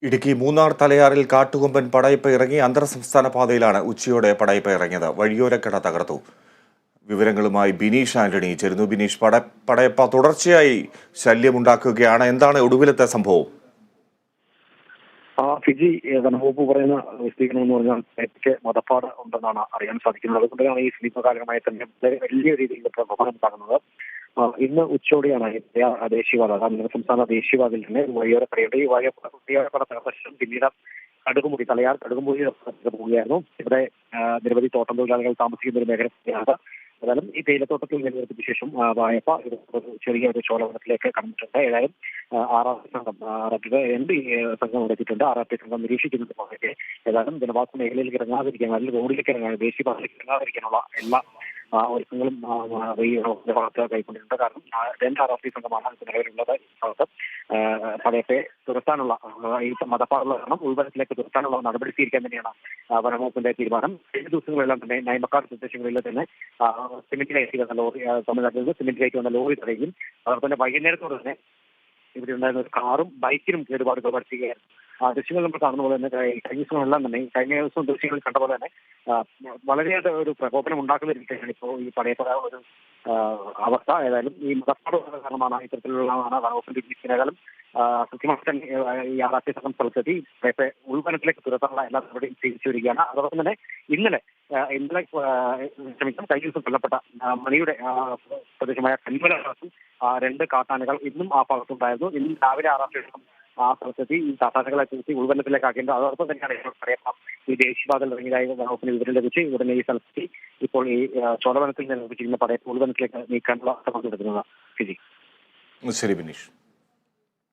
ഇടുക്കി മൂന്നാർ തലയാറിൽ കാട്ടുകൊമ്പൻ പടയപ്പ ഇറങ്ങി അന്തർ സംസ്ഥാന പാതയിലാണ് ഉച്ചയോടെ പടയപ്പ ഇറങ്ങിയത്. വഴിയോരക്കട തകർത്തു. വിവരങ്ങളുമായി ബിനീഷ് ആന്റണി ചേരുന്നു. ബിനീഷ്, പടയപ്പ തുടർച്ചയായി ശല്യമുണ്ടാക്കുകയാണ്. എന്താണ് ഒടുവിലത്തെ സംഭവം? ഫിജി വനംവകുപ്പ് പറയുന്ന വിസ്തീർണം എന്ന് പറഞ്ഞാൽ എനിക്ക് മതപ്പാട് ഉണ്ടെന്നാണ് അറിയാൻ സാധിക്കുന്നത്. അതുകൊണ്ടാണ് ഈ സമീപകാലമായി തന്നെ വളരെ വലിയ രീതിയിൽ പ്രകോപനം ഉണ്ടാകുന്നത്. ഇന്ന് ഉച്ചയോടെയാണ് ദേശീയപാത, അതായത് സംസ്ഥാന ദേശീയപാതയിൽ തന്നെ വഴിയോരക്കടയുണ്ട്. ഈ വഴിയോരക്കട തകർത്ത ശേഷം പിന്നീട് കടുകുമുടി, തലയാർ കടുകുമുടി പോവുകയായിരുന്നു. ഇവിടെ നിരവധി തോട്ടം തൊഴിലാളികൾ താമസിക്കുന്ന ഒരു മേഖലയാണ്. ഏതായാലും ഈ തേയിലത്തോട്ടത്തിൽ നിലനിർത്തിയ ശേഷം വായ്പ ചെറിയ ഒരു ചോലവനത്തിലേക്ക് കടന്നിട്ടുണ്ട്. ഏതായാലും RRP സംഘം, രണ്ട് സംഘം എടുത്തിട്ടുണ്ട്. RRP സംഘം നിരീക്ഷിക്കുന്നത് ഏതായാലും ജനവാസ മേഖലയിലേക്ക് ഇറങ്ങാതിരിക്കാൻ, അല്ലെങ്കിൽ റോഡിലേക്ക് ഇറങ്ങാൻ, ദേശീയപാതയിലേക്ക് ഇറങ്ങാതിരിക്കാനുള്ള എല്ലാ ഒരുക്കങ്ങളും ഈ ഭാഗത്ത് കൈക്കൊണ്ടിട്ടുണ്ട്. കാരണം രണ്ട് RRP സംഘമാണ് നിലവിലുള്ളത്. ഭാഗത്ത് പടയപ്പയെ തുരത്താനുള്ള, ഈ മതപ്പാടുള്ള കാരണം ഉൾവനത്തിലേക്ക് തുരത്താനുള്ള നടപടി സ്വീകരിക്കാൻ തന്നെയാണ് വനംവകുപ്പിന്റെ തീരുമാനം. കഴിഞ്ഞ ദിവസങ്ങളെല്ലാം തന്നെ നയമക്കാട് പ്രദേശങ്ങളിൽ തന്നെ സിമെന്റ് കയറ്റി വന്ന ലോറി, തമിഴ്നാട്ടിൽ നിന്ന് സിമെന്റ് കയറ്റി വന്ന ലോറി തടയുകയും അതുപോലെ തന്നെ വൈകുന്നേരത്തോടെ തന്നെ ഇവിടെ ഉണ്ടായിരുന്ന ഒരു കാറും ബൈക്കിനും കേടുപാട് വരുത്തുകയായിരുന്നു. ദൃശ്യങ്ങൾ നമ്മൾ കാണുന്ന പോലെ തന്നെ കഴിഞ്ഞ ദിവസങ്ങളെല്ലാം തന്നെ, കഴിഞ്ഞ ദിവസം ദൃശ്യങ്ങളിൽ കണ്ട പോലെ തന്നെ വളരെയേറെ ഒരു പ്രകോപനം ഉണ്ടാക്കുന്ന രീതിയിലാണ് ഇപ്പോൾ ഈ പടയപ്പ ഒരു അവസ്ഥ. ഏതായാലും ഈ മതപ്പാട് കാരണമാണ് ഇത്തരത്തിലുള്ളതാണ് വനവകുപ്പിന്റെ ഏതായാലും കൃത്യമായി തന്നെ ഈ RRP സംഘം സ്ഥലത്തെത്തി പടയപ്പ ഉൾവനത്തിലേക്ക് തുരത്താനുള്ള എല്ലാ നടപടിയും സ്വീകരിച്ചു വരികയാണ്. അതോടൊപ്പം തന്നെ ഇന്നലെ കഴിഞ്ഞ ദിവസം കൊല്ലപ്പെട്ട മണിയുടെ പ്രദേശമായ കന്മല ഭാഗത്തും രണ്ട് കാട്ടാനകൾ ഇന്നും ആ ഭാഗത്തുണ്ടായിരുന്നു. ഇന്നും രാവിലെ RRP ആ സ്ഥലത്തെത്തി ഈ കാട്ടാനകളെ തിരിച്ച് ഉൾവനത്തിലേക്ക് ആക്കേണ്ടത്. അതോടൊപ്പം തന്നെയാണ് പടയപ്പ ഈ ദേശീയപാതയിൽ ഇറങ്ങിയതായി വകുപ്പിന് വിവരം ലഭിച്ച് ഉടനെ ഈ സ്ഥലത്തെത്തി ഇപ്പോൾ ഈ ചോലവനത്തിൽ നിർമ്മിച്ചിരുന്ന പടയപ്പ ഉൾവനത്തിലേക്ക് നീക്കാനുള്ള ശ്രമം നടത്തുന്നത്. ശരി ബിനീഷ്.